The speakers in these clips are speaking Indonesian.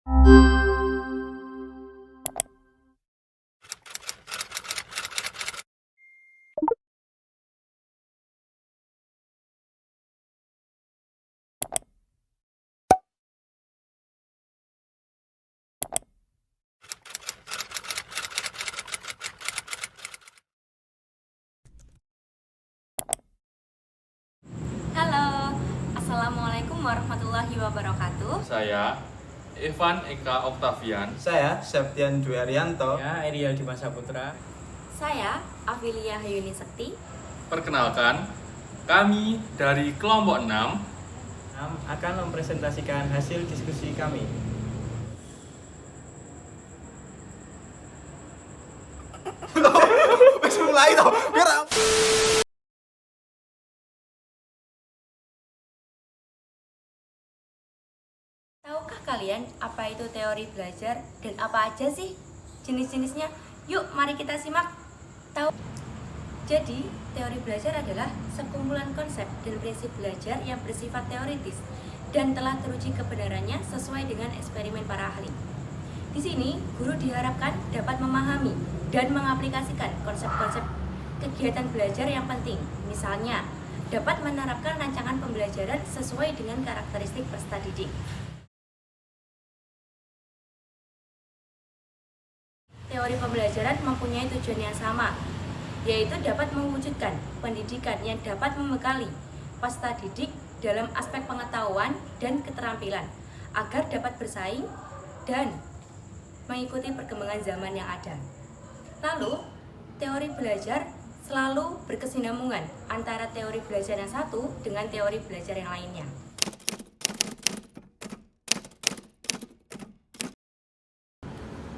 Halo, Assalamualaikum warahmatullahi wabarakatuh. Saya Evan Eka Oktavian. Saya Septian Dwi Arianto. Saya Ariel Dimas Saputra. Saya Afilia Hayuni Sekti. Perkenalkan, kami dari kelompok 6 Akan mempresentasikan hasil diskusi kami. Wes mulai toh, biar Tahukah kalian apa itu teori belajar dan apa aja sih jenis-jenisnya? Yuk, mari kita simak. Jadi, teori belajar adalah sekumpulan konsep dan prinsip belajar yang bersifat teoritis dan telah teruji kebenarannya sesuai dengan eksperimen para ahli. Di sini, guru diharapkan dapat memahami dan mengaplikasikan konsep-konsep kegiatan belajar yang penting. Misalnya, dapat menerapkan rancangan pembelajaran sesuai dengan karakteristik peserta didik. Teori pembelajaran mempunyai tujuan yang sama, yaitu dapat mewujudkan pendidikan yang dapat membekali peserta didik dalam aspek pengetahuan dan keterampilan agar dapat bersaing dan mengikuti perkembangan zaman yang ada. Lalu, teori belajar selalu berkesinambungan antara teori belajar yang satu dengan teori belajar yang lainnya.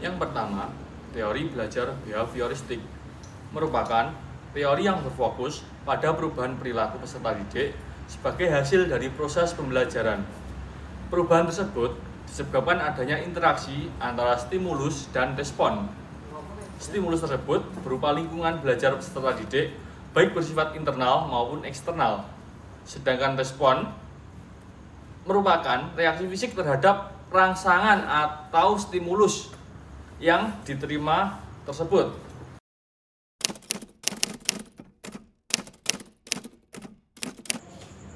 Yang pertama, teori belajar behavioristik merupakan teori yang berfokus pada perubahan perilaku peserta didik sebagai hasil dari proses pembelajaran. Perubahan tersebut disebabkan adanya interaksi antara stimulus dan respon. Stimulus tersebut berupa lingkungan belajar peserta didik, baik bersifat internal maupun eksternal. Sedangkan respon merupakan reaksi fisik terhadap rangsangan atau stimulus yang diterima tersebut.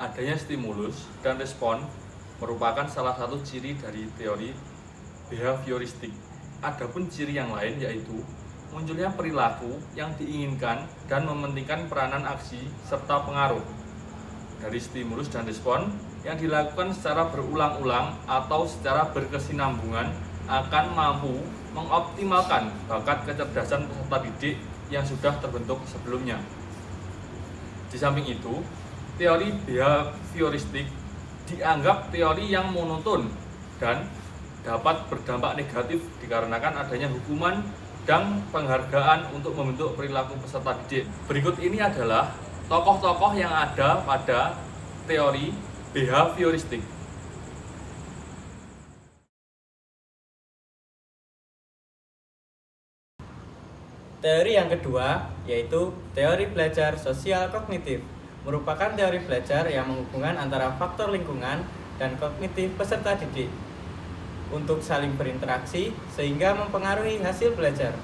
Adanya stimulus dan respon merupakan salah satu ciri dari teori behavioristik. Adapun ciri yang lain yaitu munculnya perilaku yang diinginkan dan mementingkan peranan aksi serta pengaruh dari stimulus dan respon yang dilakukan secara berulang-ulang atau secara berkesinambungan akan mampu mengoptimalkan bakat kecerdasan peserta didik yang sudah terbentuk sebelumnya. Di samping itu, teori behavioristik dianggap teori yang monoton dan dapat berdampak negatif dikarenakan adanya hukuman dan penghargaan untuk membentuk perilaku peserta didik. Berikut ini adalah tokoh-tokoh yang ada pada teori behavioristik. Teori yang kedua yaitu teori belajar sosial kognitif, merupakan teori belajar yang menghubungkan antara faktor lingkungan dan kognitif peserta didik untuk saling berinteraksi sehingga mempengaruhi hasil belajar.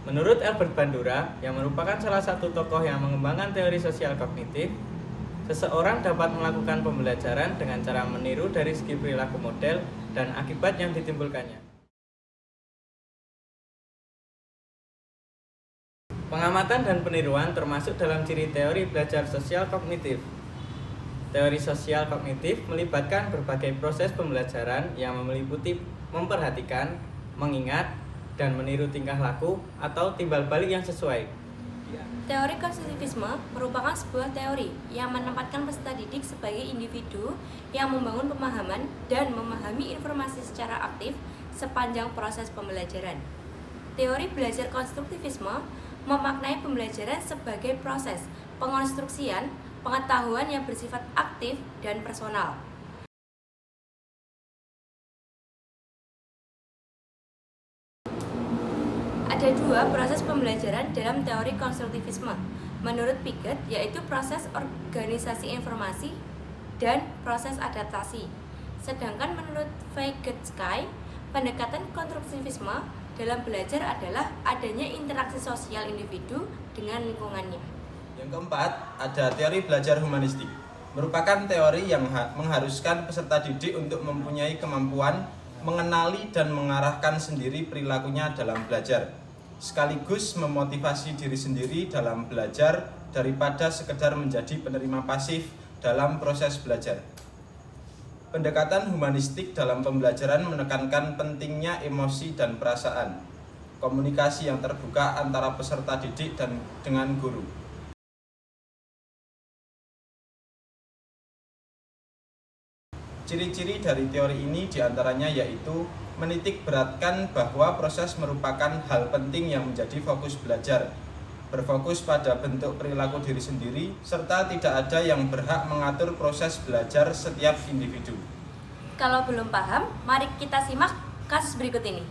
Menurut Albert Bandura, yang merupakan salah satu tokoh yang mengembangkan teori sosial kognitif, seseorang dapat melakukan pembelajaran dengan cara meniru dari segi perilaku model dan akibat yang ditimbulkannya. Pengamatan dan peniruan termasuk dalam ciri teori belajar sosial kognitif. Teori sosial kognitif melibatkan berbagai proses pembelajaran yang meliputi memperhatikan, mengingat, dan meniru tingkah laku atau timbal balik yang sesuai. Teori konstruktivisme merupakan sebuah teori yang menempatkan peserta didik sebagai individu yang membangun pemahaman dan memahami informasi secara aktif sepanjang proses pembelajaran. Teori belajar konstruktivisme memaknai pembelajaran sebagai proses pengonstruksian pengetahuan yang bersifat aktif dan personal. Ada dua proses pembelajaran dalam teori konstruktivisme menurut Piaget, yaitu proses organisasi informasi dan proses adaptasi. Sedangkan menurut Vygotsky, pendekatan konstruktivisme dalam belajar adalah adanya interaksi sosial individu dengan lingkungannya. Yang keempat, ada teori belajar humanistik. Merupakan teori yang mengharuskan peserta didik untuk mempunyai kemampuan mengenali dan mengarahkan sendiri perilakunya dalam belajar, sekaligus memotivasi diri sendiri dalam belajar daripada sekedar menjadi penerima pasif dalam proses belajar. Pendekatan humanistik dalam pembelajaran menekankan pentingnya emosi dan perasaan, komunikasi yang terbuka antara peserta didik dan dengan guru. Ciri-ciri dari teori ini diantaranya yaitu menitik beratkan bahwa proses merupakan hal penting yang menjadi fokus belajar, berfokus pada bentuk perilaku diri sendiri, serta tidak ada yang berhak mengatur proses belajar setiap individu. Kalau belum paham, mari kita simak kasus berikut ini.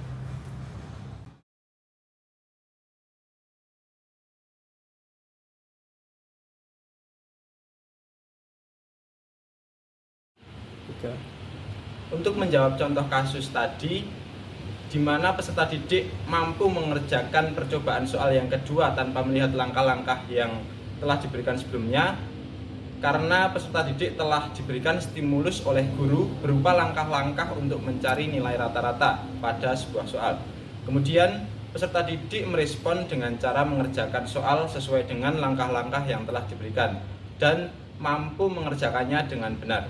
Untuk menjawab contoh kasus tadi, di mana peserta didik mampu mengerjakan percobaan soal yang kedua tanpa melihat langkah-langkah yang telah diberikan sebelumnya, karena peserta didik telah diberikan stimulus oleh guru berupa langkah-langkah untuk mencari nilai rata-rata pada sebuah soal. Kemudian, peserta didik merespon dengan cara mengerjakan soal sesuai dengan langkah-langkah yang telah diberikan dan mampu mengerjakannya dengan benar.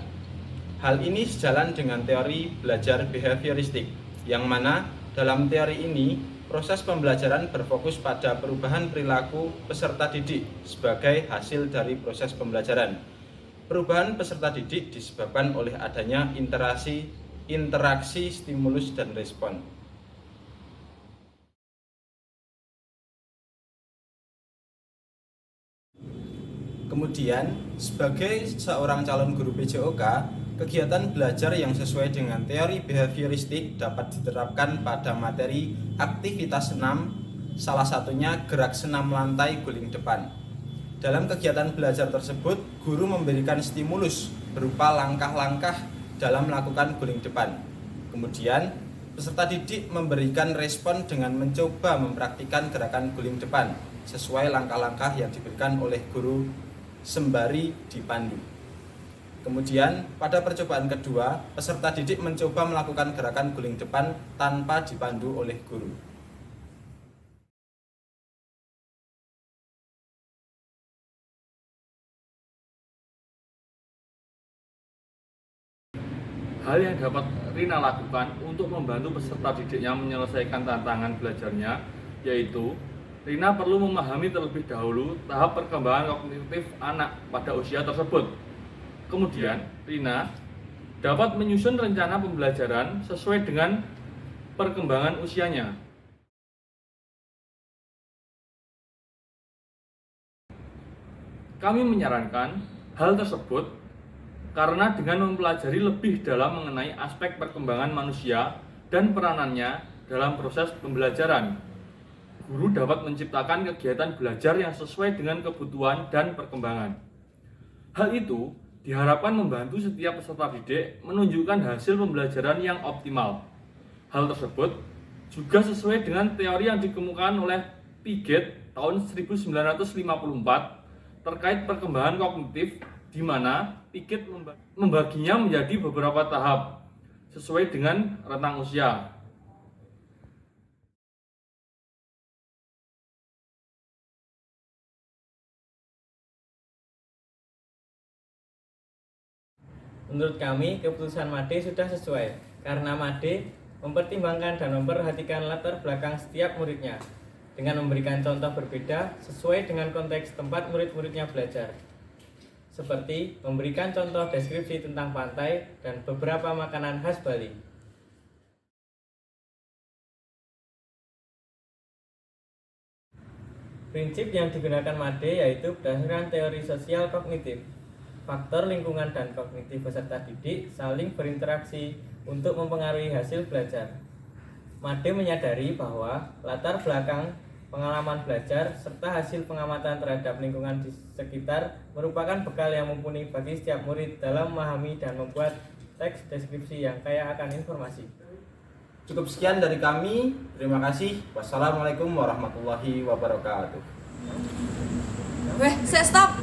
Hal ini sejalan dengan teori belajar behavioristik, yang mana dalam teori ini proses pembelajaran berfokus pada perubahan perilaku peserta didik sebagai hasil dari proses pembelajaran. Perubahan peserta didik disebabkan oleh adanya interaksi stimulus dan respon. Kemudian, sebagai seorang calon guru PJOK, kegiatan belajar yang sesuai dengan teori behavioristik dapat diterapkan pada materi aktivitas senam, salah satunya gerak senam lantai guling depan. Dalam kegiatan belajar tersebut, guru memberikan stimulus berupa langkah-langkah dalam melakukan guling depan. Kemudian, peserta didik memberikan respon dengan mencoba mempraktikkan gerakan guling depan sesuai langkah-langkah yang diberikan oleh guru sembari dipandu. Kemudian, pada percobaan kedua, peserta didik mencoba melakukan gerakan guling depan tanpa dipandu oleh guru. Hal yang dapat Rina lakukan untuk membantu peserta didiknya menyelesaikan tantangan belajarnya, yaitu Rina perlu memahami terlebih dahulu tahap perkembangan kognitif anak pada usia tersebut. Kemudian, Rina dapat menyusun rencana pembelajaran sesuai dengan perkembangan usianya. Kami menyarankan hal tersebut karena dengan mempelajari lebih dalam mengenai aspek perkembangan manusia dan peranannya dalam proses pembelajaran, guru dapat menciptakan kegiatan belajar yang sesuai dengan kebutuhan dan perkembangan. Hal itu diharapkan membantu setiap peserta didik menunjukkan hasil pembelajaran yang optimal. Hal tersebut juga sesuai dengan teori yang dikemukakan oleh Piaget tahun 1954 terkait perkembangan kognitif, di mana Piaget membaginya menjadi beberapa tahap sesuai dengan rentang usia. Menurut kami, keputusan Made sudah sesuai, karena Made mempertimbangkan dan memperhatikan latar belakang setiap muridnya, dengan memberikan contoh berbeda sesuai dengan konteks tempat murid-muridnya belajar. Seperti memberikan contoh deskripsi tentang pantai dan beberapa makanan khas Bali. Prinsip yang digunakan Made yaitu berdasarkan teori sosial kognitif. Faktor lingkungan dan kognitif peserta didik saling berinteraksi untuk mempengaruhi hasil belajar. Made menyadari bahwa latar belakang pengalaman belajar, serta hasil pengamatan terhadap lingkungan di sekitar merupakan bekal yang mumpuni bagi setiap murid dalam memahami dan membuat teks deskripsi yang kaya akan informasi. Cukup sekian dari kami. Terima kasih. Wassalamualaikum warahmatullahi wabarakatuh. Weh, stop.